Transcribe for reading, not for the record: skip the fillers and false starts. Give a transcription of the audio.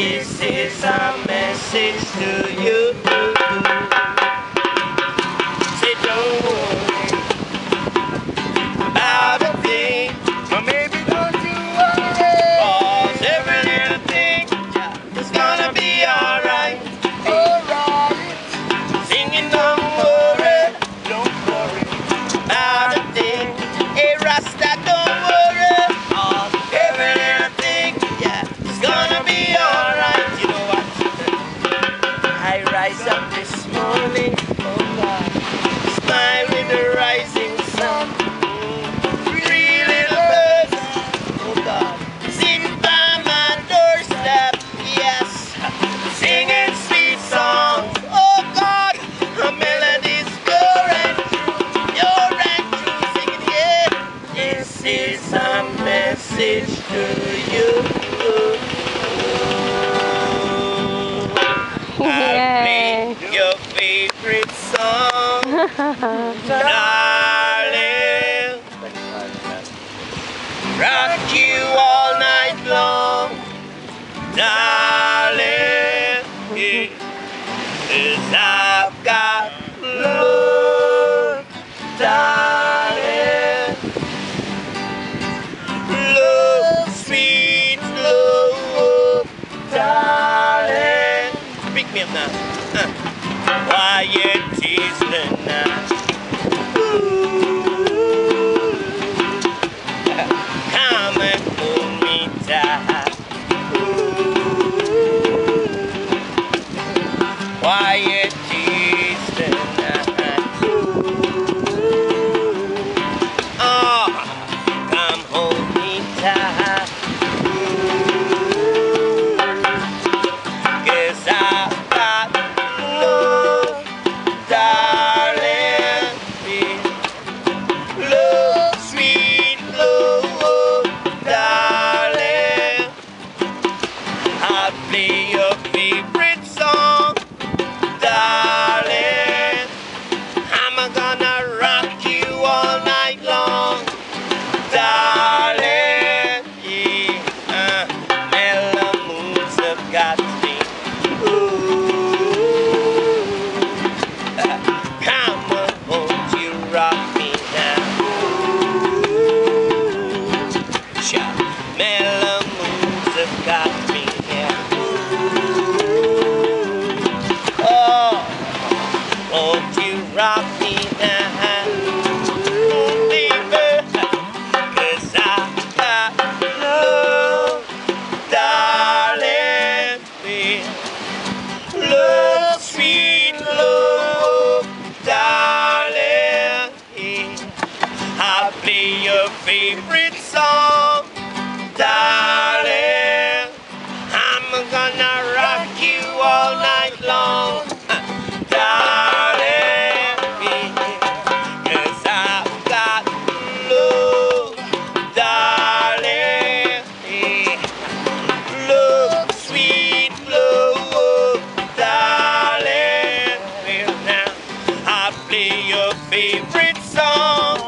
This is a message to you. Say don't worry about a thing, or maybe don't you worry, 'cause every little thing is gonna be alright. Alright. Singing don't worry about a thing. Hey Rasta, don't worry, 'cause every little thing, it's gonna be alright. You know what? I rise up this morning, oh God, smile with the rising sun. Three little birds, oh God, sitting by my doorstep, yes, singing sweet songs. Oh God, a melody's pure and true, singing, yeah. This is a message to you. Yay. Your favorite song, darling. Rock you all night long, darling. Yeah. 'Cause I've got love, darling. Love, sweet love, darling. Pick me up now. Quiet is the night. Come and hold me tight. Quiet is the night. Oh, come hold me tight. 'Cause I've got love, darling. Love, sweet love, darling. I'll play your favorite song, darling. I'm gonna rock you all night long, darling. Yeah, mellow moods have got me. Come on, won't you rock me now? Sure, mellow moods have got me. Oh, won't you rock me now, baby? 'Cause I've got love, darling. Love, sweet love, darling. I'll play your favorite song, darling. I'm gonna rock you all night long, darling. 'Cause I've got love, darling. Love, sweet love, darling. Well, now I'll play your favorite song,